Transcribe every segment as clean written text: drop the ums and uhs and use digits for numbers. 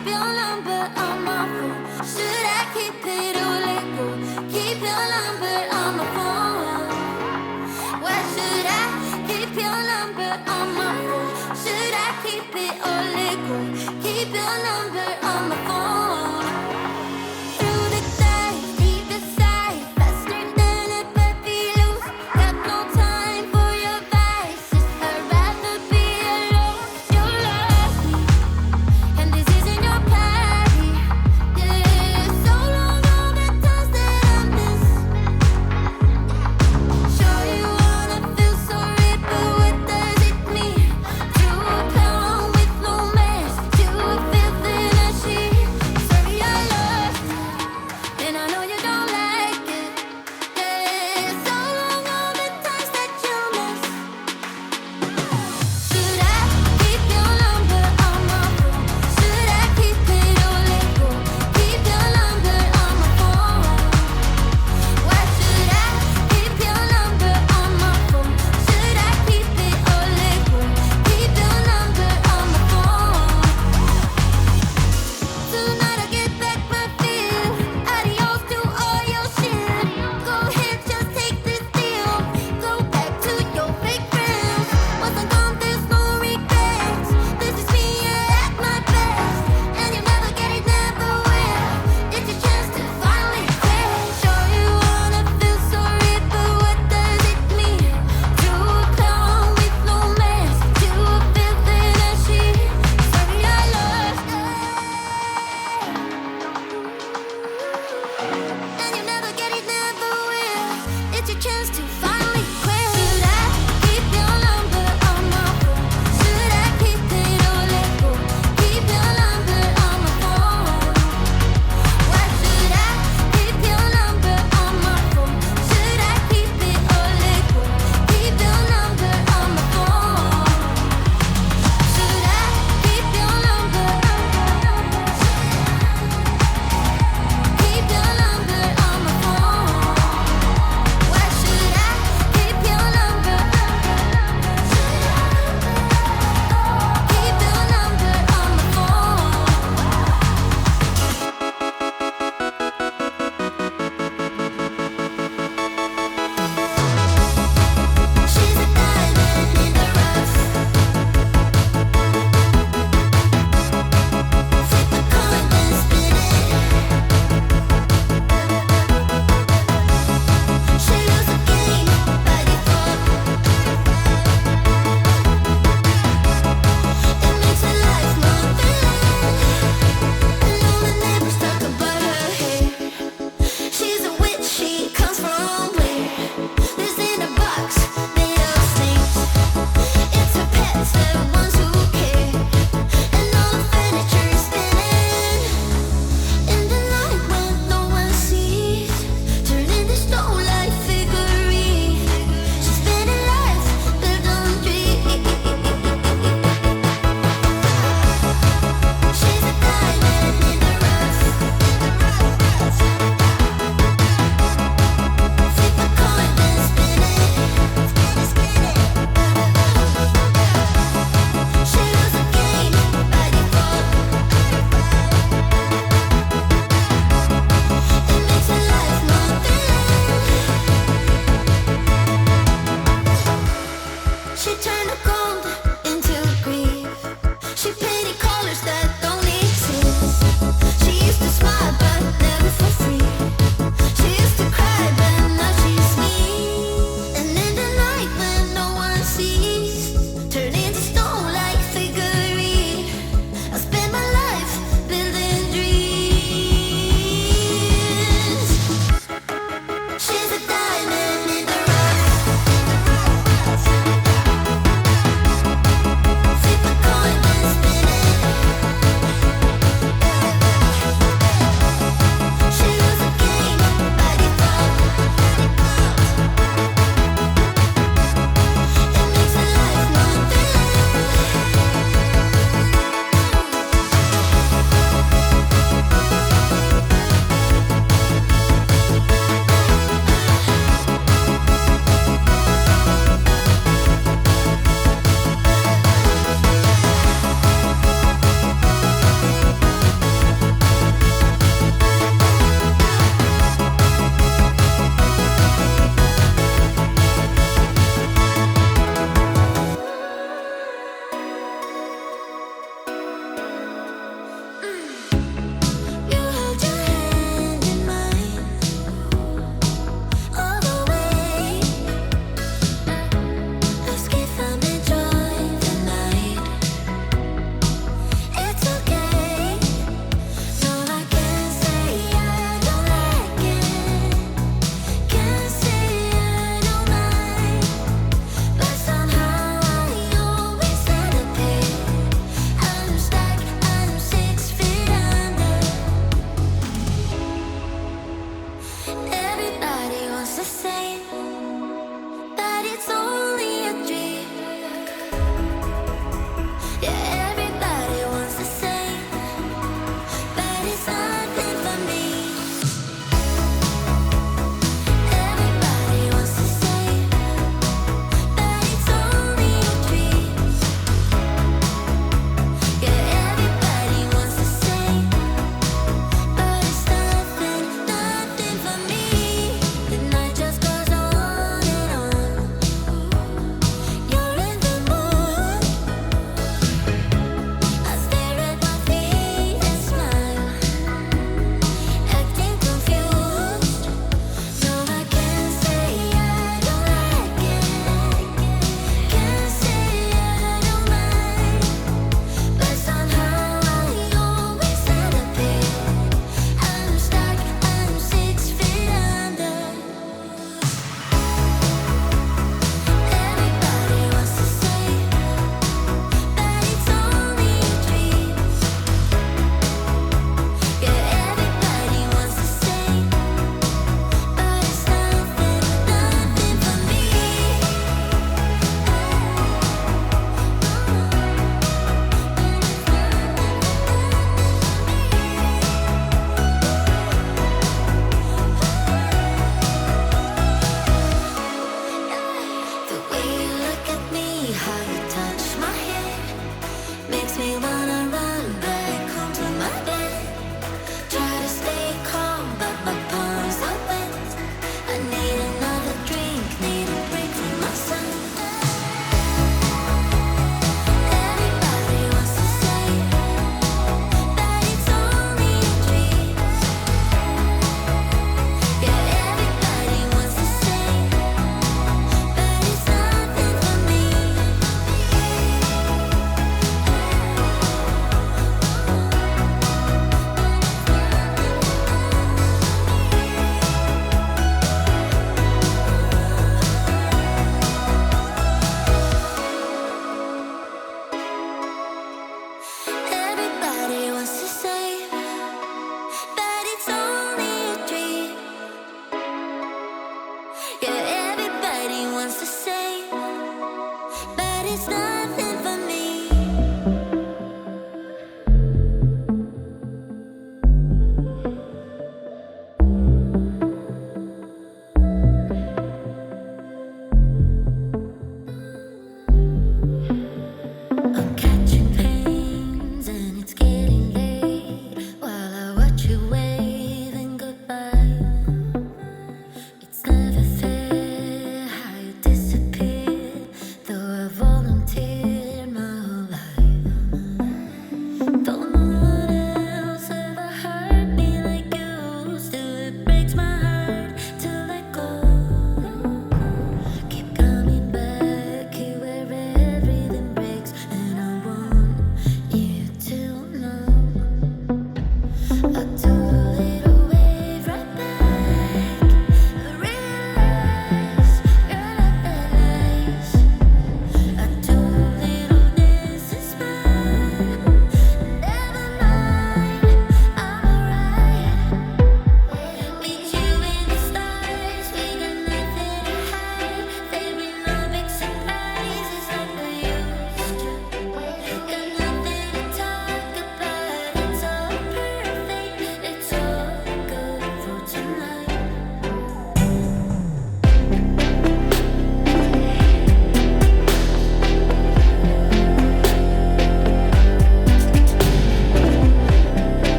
keep your number on my phone? Should I keep it or let go? Keep your number on my phone. Why should I keep your number on my phone? Should I keep it or let go? Keep your number on my phone. Through the day, deep inside, faster than a puppy loose. Got no time for your vices. I'd rather be alone. You lost me, and this isn't your party. Yeah, so long all the times that I miss. Sure you wanna feel sorry, but what does it mean? To a clown with no mask, to a filthy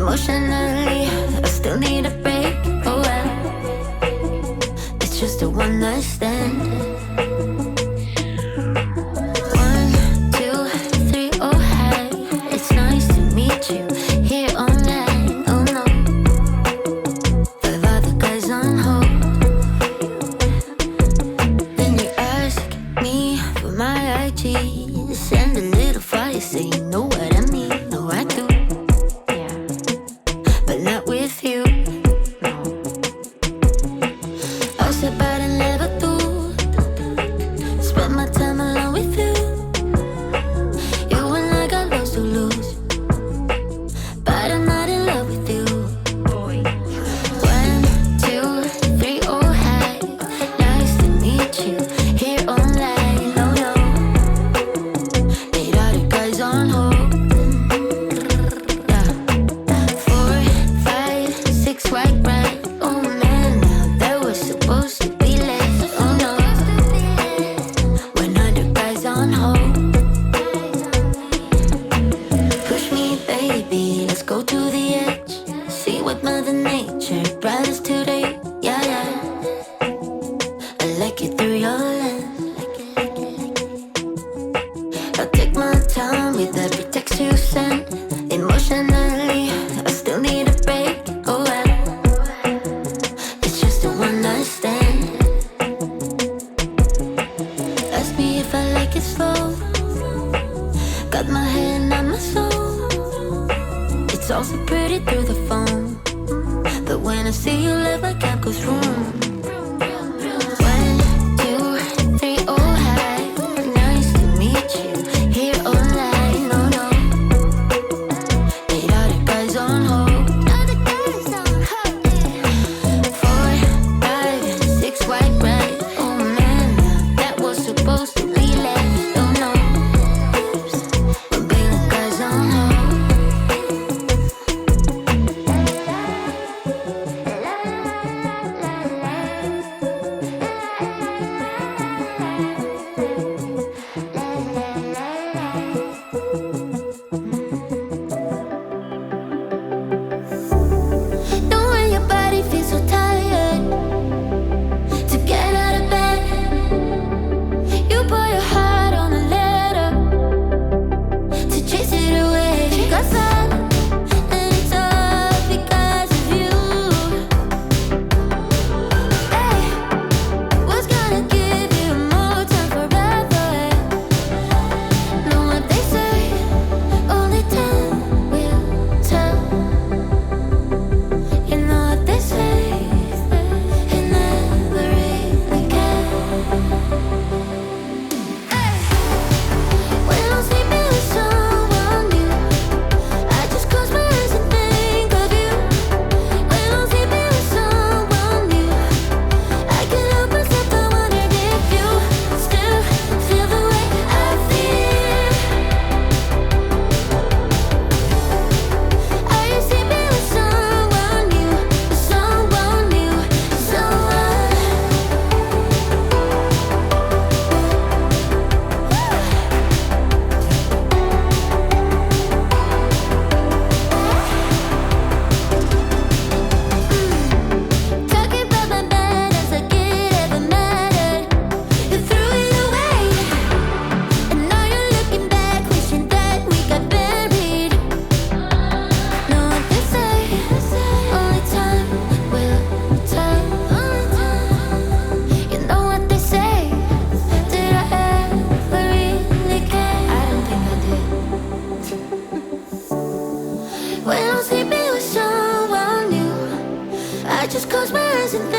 Emotionally, I still need a break. Oh well, it's just a one night stand. 1, 2, 3, oh hi. It's nice to meet you here online. Oh no, 5 other guys on hold. Then you ask me for my IG, send a little fire, say you know what I mean. No, I do. But not with you. No. I said, but I never do. Spend my time alone with you. You and I got lost to lose, but I'm not in love with you. 1, 2, 3, oh hi. Nice to meet you here online. No, no. 8 other guys on hold. Swipe right, oh man, now that was supposed to be less. Oh no, when other guys on hold. Push me, baby, let's go to the edge. See what Mother Nature brought us today. Yeah, yeah, I like it through your lens. I'll take my time with every text you send. Emotionally, I still need a break. Oh well, one night stand. Ask me if I like it slow. Got my hand on my soul. It's all so pretty through the phone, but when I see you live, my cap goes vroom. 1, 2, 3, oh hi. Nice to meet you here online. No, no. 8 other guys on hold. Swipe right, oh man, that was supposed to be left. Oh no, but baby, guys on hold. Know when your body feels so tired to get out of bed, you pour your heart on a letter to chase it away. Got sad, and it's all because of you. Hey, was gonna give you more time forever. Know what they say, only time will tell. You know what they say, it never really can. When I'm sleeping with someone new, I just close my eyes and think of you. When I'm sleeping with someone new, I can't help myself, I wondered if you still feel the way I feel. Are you sleeping with someone new? Someone new, someone. Talking about my bed as like it ever mattered. You threw it away, and now you're looking back, wishing that we got buried. Know what they say, only time will tell. You know what they say, did I ever really care? I don't think I did. When I'm sleeping with someone new, I just close my eyes and